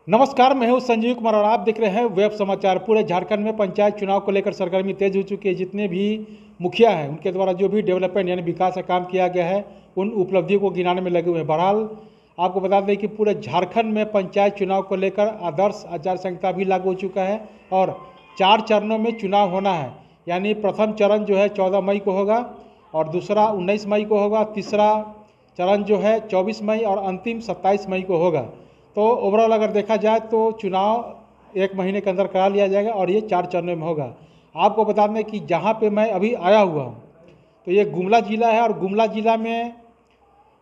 नमस्कार, मैं हूं संजीव कुमार और आप देख रहे हैं वेब समाचार। पूरे झारखंड में पंचायत चुनाव को लेकर सरगर्मी तेज हो चुकी है। जितने भी मुखिया हैं उनके द्वारा जो भी डेवलपमेंट यानी विकास का काम किया गया है उन उपलब्धियों को गिनाने में लगे हुए हैं। बहरहाल आपको बता दें कि पूरे झारखंड में पंचायत चुनाव को लेकर आदर्श आचार संहिता भी लागू हो चुका है और 4 चरणों में चुनाव होना है। यानी प्रथम चरण जो है 14 मई को होगा और दूसरा 19 मई को होगा, तीसरा चरण जो है 24 मई और अंतिम 27 मई को होगा। तो ओवरऑल अगर देखा जाए तो चुनाव 1 महीने के अंदर करा लिया जाएगा और ये 4 चरणों में होगा। आपको बता दें कि जहाँ पे मैं अभी आया हुआ हूँ तो ये गुमला ज़िला है और गुमला ज़िला में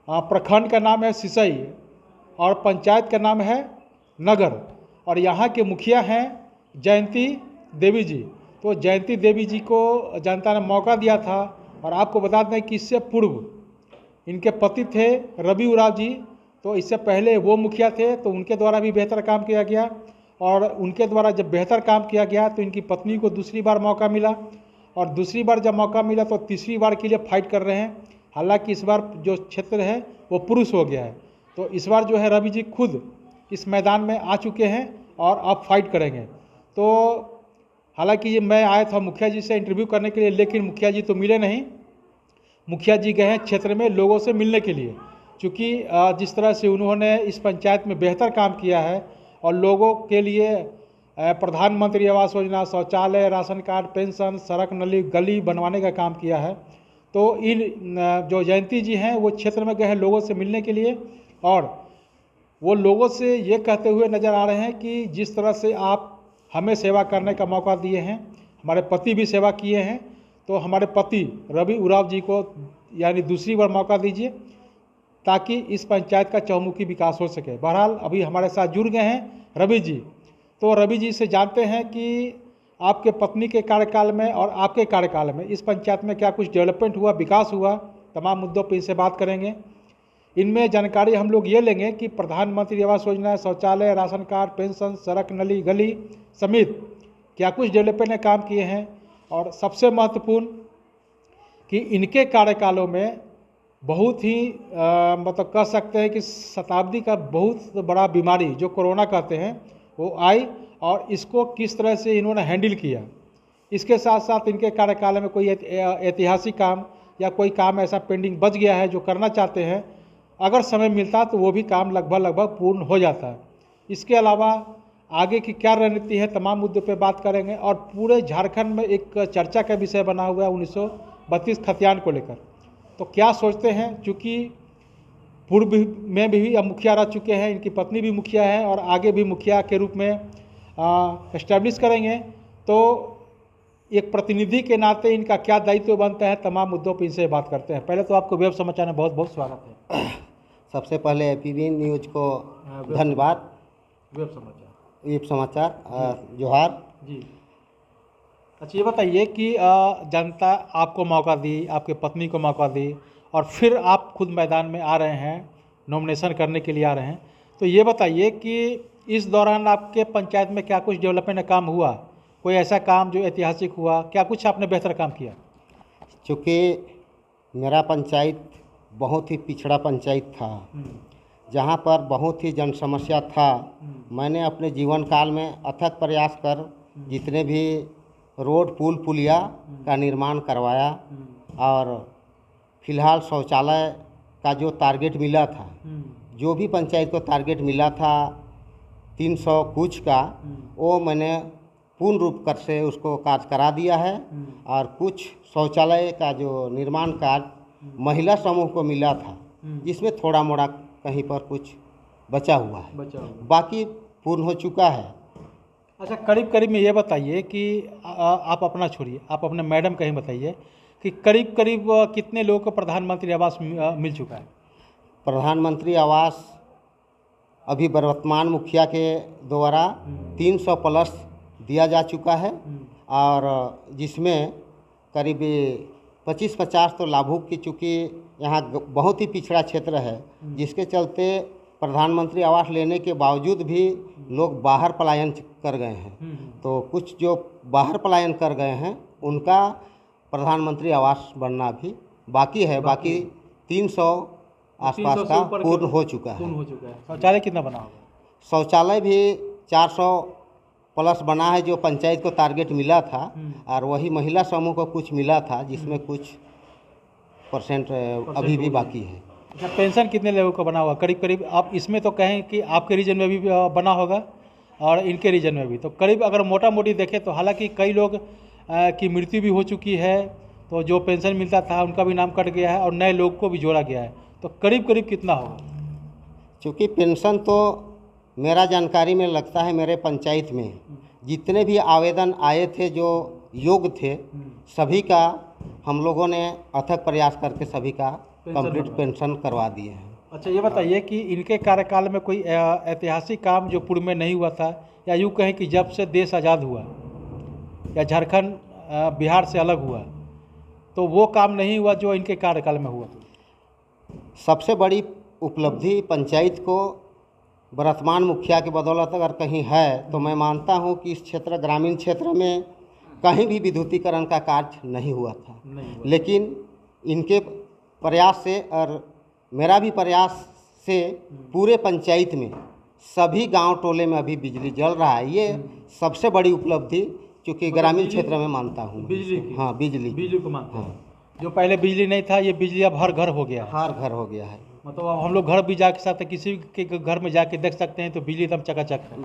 प्रखंड का नाम है सिसई और पंचायत का नाम है नगर और यहाँ के मुखिया हैं जयंती देवी जी। तो जयंती देवी जी को जनता ने मौका दिया था और आपको बता दें कि इससे पूर्व इनके पति थे रवि उराव जी। तो इससे पहले वो मुखिया थे तो उनके द्वारा भी बेहतर काम किया गया और उनके द्वारा जब बेहतर काम किया गया तो इनकी पत्नी को दूसरी बार मौका मिला और दूसरी बार जब मौका मिला तो तीसरी बार के लिए फाइट कर रहे हैं। हालांकि इस बार जो क्षेत्र है वो पुरुष हो गया है। तो इस बार जो है रवि जी खुद इस मैदान में आ चुके हैं और अब फाइट करेंगे। तो हालांकि ये मैं आया था मुखिया जी से इंटरव्यू करने के लिए, लेकिन मुखिया जी तो मिले नहीं। मुखिया जी गए हैं क्षेत्र में लोगों से मिलने के लिए, क्योंकि जिस तरह से उन्होंने इस पंचायत में बेहतर काम किया है और लोगों के लिए प्रधानमंत्री आवास योजना, शौचालय, राशन कार्ड, पेंशन, सड़क नली गली बनवाने का काम किया है। तो इन जो जयंती जी हैं वो क्षेत्र में गए हैं लोगों से मिलने के लिए और वो लोगों से ये कहते हुए नज़र आ रहे हैं कि जिस तरह से आप हमें सेवा करने का मौका दिए हैं, हमारे पति भी सेवा किए हैं, तो हमारे पति रवि उराव जी को यानी दूसरी बार मौका दीजिए ताकि इस पंचायत का चहुमुखी विकास हो सके। बहरहाल अभी हमारे साथ जुड़ गए हैं रवि जी। तो रवि जी से जानते हैं कि आपके पत्नी के कार्यकाल में और आपके कार्यकाल में इस पंचायत में क्या कुछ डेवलपमेंट हुआ, विकास हुआ, तमाम मुद्दों पर इनसे बात करेंगे। इनमें जानकारी हम लोग ये लेंगे कि प्रधानमंत्री आवास योजना, शौचालय, राशन कार्ड, पेंशन, सड़क नली गली समेत क्या कुछ डेवलपमेंट ने काम किए हैं और सबसे महत्वपूर्ण कि इनके कार्यकालों में बहुत ही मतलब कह सकते हैं कि शताब्दी का बहुत बड़ा बीमारी जो कोरोना कहते हैं वो आई और इसको किस तरह से इन्होंने हैंडल किया। इसके साथ साथ इनके कार्यकाल में कोई ऐतिहासिक काम या कोई काम ऐसा पेंडिंग बच गया है जो करना चाहते हैं, अगर समय मिलता तो वो भी काम लगभग पूर्ण हो जाता है। इसके अलावा आगे की क्या रणनीति है, तमाम मुद्दों पे बात करेंगे और पूरे झारखंड में एक चर्चा का विषय बना हुआ है 1932 खतियान को लेकर। तो क्या सोचते हैं, चूँकि पूर्व में भी अब मुखिया रह चुके हैं, इनकी पत्नी भी मुखिया है और आगे भी मुखिया के रूप में एस्टैब्लिश करेंगे, तो एक प्रतिनिधि के नाते इनका क्या दायित्व बनता है, तमाम मुद्दों पर इनसे बात करते हैं। पहले तो आपको वेब समाचार में बहुत बहुत स्वागत है। सबसे पहले पीबी न्यूज को धन्यवाद। वेब समाचार जोहार जी। अच्छा, ये बताइए कि जनता आपको मौका दी, आपके पत्नी को मौका दी और फिर आप खुद मैदान में आ रहे हैं, नॉमिनेशन करने के लिए आ रहे हैं। तो ये बताइए कि इस दौरान आपके पंचायत में क्या कुछ डेवलपमेंट काम हुआ, कोई ऐसा काम जो ऐतिहासिक हुआ, क्या कुछ आपने बेहतर काम किया? चूँकि मेरा पंचायत बहुत ही पिछड़ा पंचायत था, जहाँ पर बहुत ही जन समस्या था। मैंने अपने जीवन काल में अथक प्रयास कर जितने भी रोड पुल पुलिया का निर्माण करवाया और फिलहाल शौचालय का जो टारगेट मिला था, जो भी पंचायत को टारगेट मिला था 300 कुछ का, वो मैंने पूर्ण रूप कर से उसको कार्य करा दिया है। और कुछ शौचालय का जो निर्माण कार्य महिला समूह को मिला था जिसमें थोड़ा मोड़ा कहीं पर कुछ बचा हुआ है, बाकी पूर्ण हो चुका है। अच्छा, करीब करीब में ये बताइए कि आप अपना छोड़िए, आप अपने मैडम का ही बताइए कि करीब करीब कितने लोगों को प्रधानमंत्री आवास मिल चुका है? प्रधानमंत्री आवास अभी वर्तमान मुखिया के द्वारा 300 प्लस दिया जा चुका है और जिसमें करीब 25-50 तो लाभुक की, चूँकि यहाँ बहुत ही पिछड़ा क्षेत्र है जिसके चलते प्रधानमंत्री आवास लेने के बावजूद भी लोग बाहर पलायन कर गए हैं। तो कुछ जो बाहर पलायन कर गए हैं उनका प्रधानमंत्री आवास बनना भी बाकी है। बाकी 300 आसपास का पूर्ण हो चुका है। शौचालय कितना बना होगा? शौचालय भी 400 प्लस बना है, जो पंचायत को टारगेट मिला था, और वही महिला समूह को कुछ मिला था, जिसमें कुछ परसेंट अभी भी बाकी है। अच्छा, पेंशन कितने लोगों का बना हुआ? करीब करीब आप इसमें तो कहें कि आपके रीजन में भी बना होगा और इनके रीजन में भी, तो करीब अगर मोटा मोटी देखें तो हालांकि कई लोग की मृत्यु भी हो चुकी है, तो जो पेंशन मिलता था उनका भी नाम कट गया है और नए लोग को भी जोड़ा गया है, तो करीब करीब कितना होगा? चूँकि पेंशन तो मेरा जानकारी में लगता है मेरे पंचायत में जितने भी आवेदन आए थे जो योग्य थे, सभी का हम लोगों ने अथक प्रयास करके सभी का कंप्लीट पेंशन करवा दिए हैं। अच्छा, ये बताइए कि इनके कार्यकाल में कोई ऐतिहासिक काम जो पूर्व में नहीं हुआ था, या यूँ कहें कि जब से देश आज़ाद हुआ या झारखंड बिहार से अलग हुआ, तो वो काम नहीं हुआ जो इनके कार्यकाल में हुआ? सबसे बड़ी उपलब्धि पंचायत को वर्तमान मुखिया की बदौलत अगर कहीं है तो मैं मानता हूं कि इस क्षेत्र ग्रामीण क्षेत्र में कहीं भी विद्युतीकरण का कार्य नहीं हुआ था, लेकिन इनके प्रयास से और मेरा भी प्रयास से पूरे पंचायत में सभी गांव टोले में अभी बिजली जल रहा है। ये सबसे बड़ी उपलब्धि क्योंकि ग्रामीण क्षेत्र में मानता हूँ। बिजली की? हाँ, बिजली को मानता हूँ। हाँ, जो पहले बिजली नहीं था, ये बिजली अब हर घर हो गया है। हर घर हो गया है। मतलब अब हम लोग घर भी जा सकते, किसी के घर में जाके देख सकते हैं तो बिजली एकदम चकाचक है।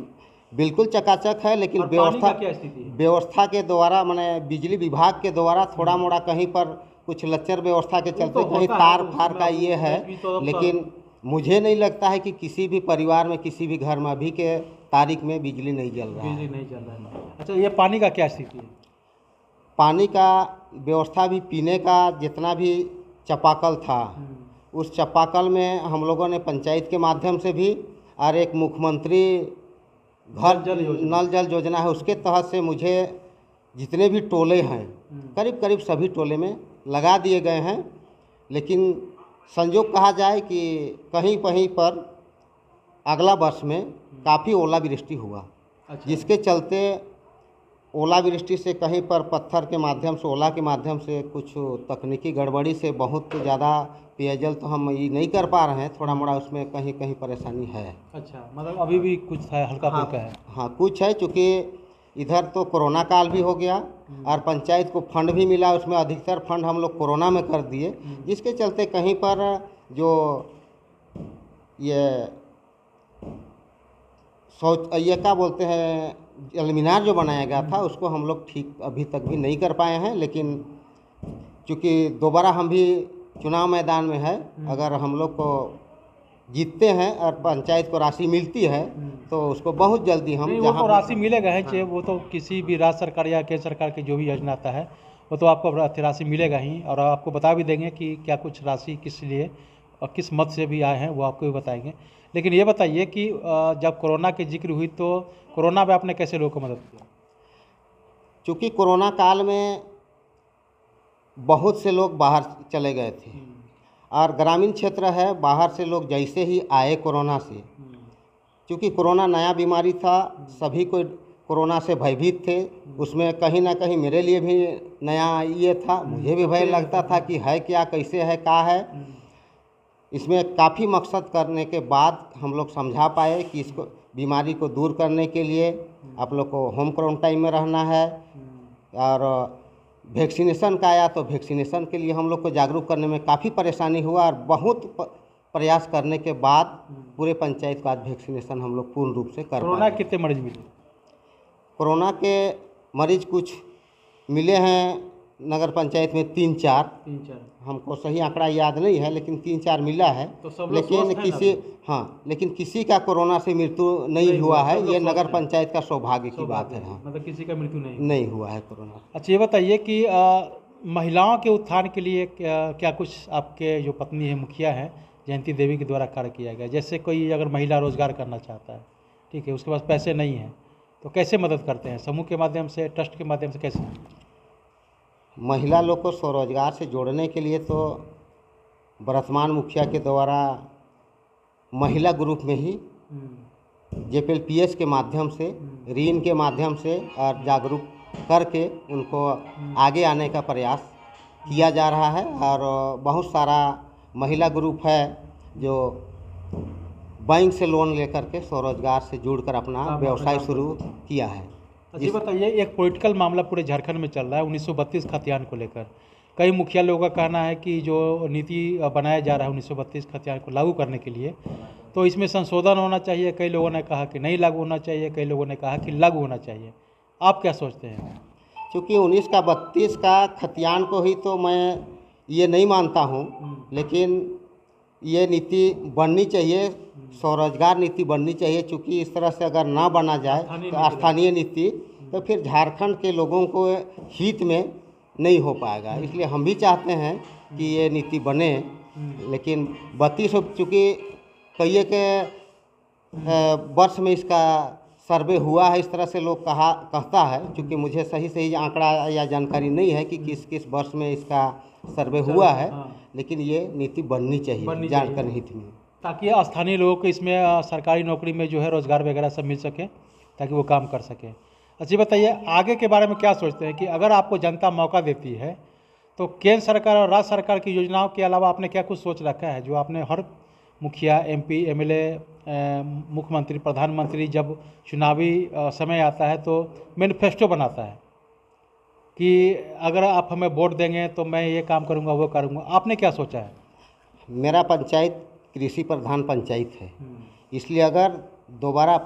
बिल्कुल चकाचक है, लेकिन और पानी का क्या स्थिति है? व्यवस्था के द्वारा माने बिजली विभाग के द्वारा थोड़ा मोड़ा कहीं पर कुछ लच्चर व्यवस्था के चलते कहीं तार फार का ये है, लेकिन मुझे नहीं लगता है कि किसी भी परिवार में किसी भी घर में अभी के तारीख में बिजली नहीं जल रहा है। बिजली नहीं जल रहा है। अच्छा, ये पानी का क्या स्थिति है? पानी का व्यवस्था भी पीने का जितना भी चापाकल था, उस चापाकल में हम लोगों ने पंचायत के माध्यम से भी और एक मुख्यमंत्री घर नल जल योजना है उसके तहत से मुझे जितने भी टोले हैं करीब करीब सभी टोले में लगा दिए गए हैं। लेकिन संयोग कहा जाए कि कहीं कहीं पर अगला वर्ष में काफ़ी ओलावृष्टि हुआ। अच्छा। जिसके चलते ओलावृष्टि से कहीं पर पत्थर के माध्यम से, ओला के माध्यम से कुछ तकनीकी गड़बड़ी से बहुत ज़्यादा पेयजल तो हम ये नहीं कर पा रहे हैं, थोड़ा मोड़ा उसमें कहीं कहीं परेशानी है। अच्छा, मतलब अभी भी कुछ है, हल्का फुल्का है? हाँ, कुछ है, चूँकि इधर तो कोरोना काल भी हो गया और पंचायत को फंड भी मिला, उसमें अधिकतर फंड हम लोग कोरोना में कर दिए, जिसके चलते कहीं पर जो ये ये क्या बोलते हैं जलमीनार जो बनाया गया था उसको हम लोग ठीक अभी तक भी नहीं कर पाए हैं। लेकिन चूँकि दोबारा हम भी चुनाव मैदान में है, अगर हम लोग को जीतते हैं और पंचायत को राशि मिलती है तो उसको बहुत जल्दी हम वो तो राशि मिलेगा है। हाँ। वो तो किसी भी राज्य सरकार या केंद्र सरकार की जो भी योजना आता है वो तो आपको राशि मिलेगा ही, और आपको बता भी देंगे कि क्या कुछ राशि किस लिए और किस मत से भी आए हैं वो आपको भी बताएंगे। लेकिन ये बताइए कि जब कोरोना की जिक्र हुई तो कोरोना में आपने कैसे लोगों को मदद किया? चूँकि कोरोना काल में बहुत से लोग बाहर चले गए थे और ग्रामीण क्षेत्र है, बाहर से लोग जैसे ही आए कोरोना से, क्योंकि कोरोना नया बीमारी था, सभी को कोरोना से भयभीत थे, उसमें कहीं ना कहीं मेरे लिए भी नया ये था, मुझे भी भय लगता था कि है क्या, कैसे है, क्या है। इसमें काफ़ी मकसद करने के बाद हम लोग समझा पाए कि इसको बीमारी को दूर करने के लिए आप लोग को होम क्वारंटाइन में रहना है, और वैक्सीनेशन का आया तो वैक्सीनेशन के लिए हम लोग को जागरूक करने में काफ़ी परेशानी हुआ, और बहुत प्रयास करने के बाद पूरे पंचायत का आज वैक्सीनेशन हम लोग पूर्ण रूप से कर पाए। कोरोना कितने मरीज मिले? कोरोना के मरीज कुछ मिले हैं नगर पंचायत में 3-4, हमको सही आंकड़ा याद नहीं है, लेकिन 3-4 मिला है। तो लेकिन किसी लेकिन किसी का कोरोना से मृत्यु नहीं हुआ है, ये नगर पंचायत का सौभाग्य की बात है। हाँ, मतलब किसी का मृत्यु नहीं हुआ है कोरोना। अच्छा, ये बताइए कि महिलाओं के उत्थान के लिए क्या कुछ आपके जो पत्नी है मुखिया है जयंती देवी के द्वारा कार्य किया गया? जैसे कोई अगर महिला रोजगार करना चाहता है, ठीक है, उसके पास पैसे नहीं हैं तो कैसे मदद करते हैं? समूह के माध्यम से, ट्रस्ट के माध्यम से, कैसे? महिला लोग को स्वरोजगार से जोड़ने के लिए तो वर्तमान मुखिया के द्वारा महिला ग्रुप में ही JPLPS के माध्यम से, ऋण के माध्यम से और जागरूक करके उनको आगे आने का प्रयास किया जा रहा है। और बहुत सारा महिला ग्रुप है जो बैंक से लोन लेकर के स्वरोजगार से जुड़कर अपना व्यवसाय शुरू किया है। जी बताइए, एक पॉलिटिकल मामला पूरे झारखंड में चल रहा है 1932 खतियान को लेकर। कई मुखिया लोगों का कहना है कि जो नीति बनाया जा रहा है 1932 खतियान को लागू करने के लिए, तो इसमें संशोधन होना चाहिए। कई लोगों ने कहा कि नहीं लागू होना चाहिए, कई लोगों ने कहा कि लागू होना चाहिए। आप क्या सोचते हैं? क्योंकि 19 का 32 का खतियान को ही तो मैं ये नहीं मानता हूँ, लेकिन ये नीति बननी चाहिए, स्वरोजगार नीति बननी चाहिए। चूँकि इस तरह से अगर ना बना जाए तो स्थानीय नीति, तो फिर झारखंड के लोगों को हित में नहीं हो पाएगा। इसलिए हम भी चाहते हैं कि ये नीति बने, लेकिन 32 चूँकि कई के वर्ष में इसका सर्वे हुआ है, इस तरह से लोग कहता है। क्योंकि मुझे सही आंकड़ा या जानकारी नहीं है कि किस किस वर्ष में इसका सर्वे हुआ है, लेकिन ये नीति बननी चाहिए झारखंड हित में, ताकि स्थानीय लोगों को इसमें सरकारी नौकरी में जो है रोज़गार वगैरह सब मिल सके, ताकि वो काम कर सके। अच्छा बताइए, आगे के बारे में क्या सोचते हैं कि अगर आपको जनता मौका देती है तो केंद्र सरकार और राज्य सरकार की योजनाओं के अलावा आपने क्या कुछ सोच रखा है, जो आपने हर मुखिया, MP, MLA, मुख्यमंत्री, प्रधानमंत्री जब चुनावी समय आता है तो मैनिफेस्टो बनाता है कि अगर आप हमें वोट देंगे तो मैं ये काम करूँगा, वो करूँगा। आपने क्या सोचा है? मेरा पंचायत कृषि प्रधान पंचायत है, इसलिए अगर दोबारा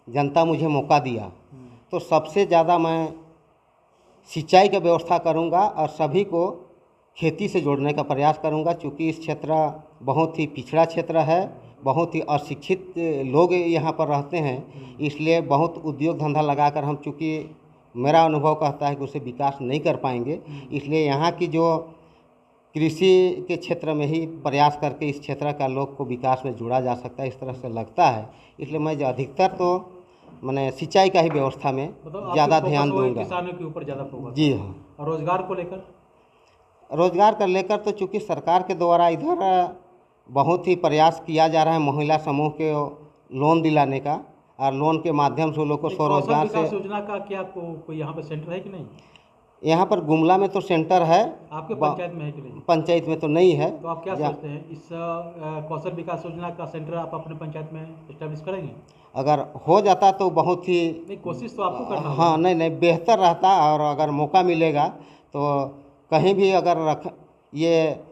जनता मुझे मौका दिया तो सबसे ज़्यादा मैं सिंचाई का व्यवस्था करूंगा और सभी को खेती से जोड़ने का प्रयास करूंगा। क्योंकि इस क्षेत्र बहुत ही पिछड़ा क्षेत्र है, बहुत ही अशिक्षित लोग यहाँ पर रहते हैं, इसलिए बहुत उद्योग धंधा लगाकर हम, चूँकि मेरा अनुभव कहता है कि उसे विकास नहीं कर पाएंगे। इसलिए यहाँ की जो कृषि के क्षेत्र में ही प्रयास करके इस क्षेत्र का लोग को विकास में जोड़ा जा सकता है, इस तरह से लगता है। इसलिए मैं अधिकतर तो मैंने सिंचाई का ही व्यवस्था में ज़्यादा ध्यान दूंगा, किसानों के ऊपर ज़्यादा फोकस। जी हाँ। और रोजगार को लेकर? रोजगार को लेकर तो चूँकि सरकार के द्वारा इधर बहुत ही प्रयास किया जा रहा है महिला समूह के लोन दिलाने का, और लोन के माध्यम से लोग को स्वरोजगार से। योजना का क्या कोई यहाँ पर सेंटर है कि नहीं? यहाँ पर गुमला में तो सेंटर है, आपके पंचायत में है कि नहीं? पंचायत में तो नहीं है। तो आप क्या सोचते हैं, इस कौशल विकास योजना का सेंटर आप अपने पंचायत में एस्टेब्लिश करेंगे? अगर हो जाता तो बहुत ही, नहीं, कोशिश तो आपको करना होगा। हाँ, नहीं बेहतर रहता। और अगर मौका मिलेगा तो कहीं भी अगर ये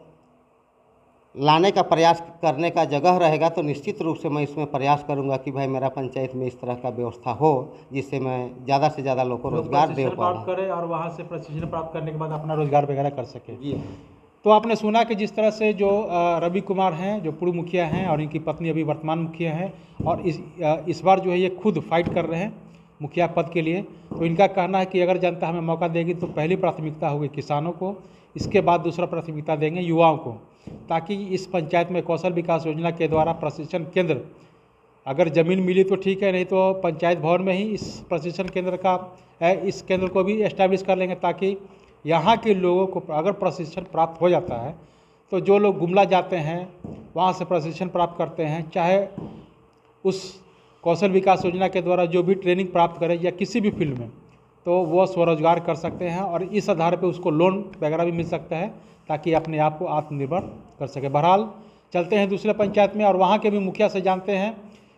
लाने का प्रयास करने का जगह रहेगा तो निश्चित रूप से मैं इसमें प्रयास करूंगा कि भाई मेरा पंचायत में इस तरह का व्यवस्था हो, जिससे मैं ज़्यादा से ज़्यादा लोगों को रोजगार दे पाऊँ, प्राप्त करें और वहाँ से प्रशिक्षण प्राप्त करने के बाद अपना रोजगार वगैरह कर सके। जी। तो आपने सुना कि जिस तरह से जो रवि कुमार हैं, जो पूर्व मुखिया हैं, और इनकी पत्नी अभी वर्तमान मुखिया हैं, और इस बार जो है ये खुद फाइट कर रहे हैं मुखिया पद के लिए। तो इनका कहना है कि अगर जनता हमें मौका देगी तो पहली प्राथमिकता होगी किसानों को, इसके बाद दूसरा प्राथमिकता देंगे युवाओं को, ताकि इस पंचायत में कौशल विकास योजना के द्वारा प्रशिक्षण केंद्र, अगर ज़मीन मिली तो ठीक है, नहीं तो पंचायत भवन में ही इस प्रशिक्षण केंद्र का इस केंद्र को भी एस्टैब्लिश कर लेंगे, ताकि यहाँ के लोगों को अगर प्रशिक्षण प्राप्त हो जाता है तो जो लोग गुमला जाते हैं वहाँ से प्रशिक्षण प्राप्त करते हैं, चाहे उस कौशल विकास योजना के द्वारा जो भी ट्रेनिंग प्राप्त करें या किसी भी फील्ड में, तो वो स्वरोजगार कर सकते हैं और इस आधार पे उसको लोन वगैरह भी मिल सकता है, ताकि अपने आप को आत्मनिर्भर कर सके। बहरहाल चलते हैं दूसरे पंचायत में और वहाँ के भी मुखिया से जानते हैं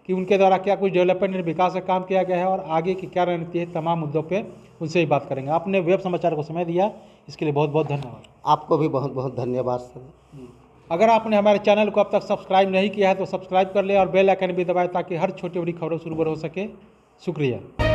कि उनके द्वारा क्या कुछ डेवलपमेंट विकास का काम किया गया है और आगे की क्या रणनीति है, तमाम मुद्दों पे उनसे ही बात करेंगे। आपने वेब समाचार को समय दिया, इसके लिए बहुत बहुत धन्यवाद। आपको भी बहुत बहुत धन्यवाद सर। अगर आपने हमारे चैनल को अब तक सब्सक्राइब नहीं किया है तो सब्सक्राइब कर ले और बेल आइकन भी दबाएं, ताकि हर छोटी बड़ी खबरों से रूबरू हो सके। शुक्रिया।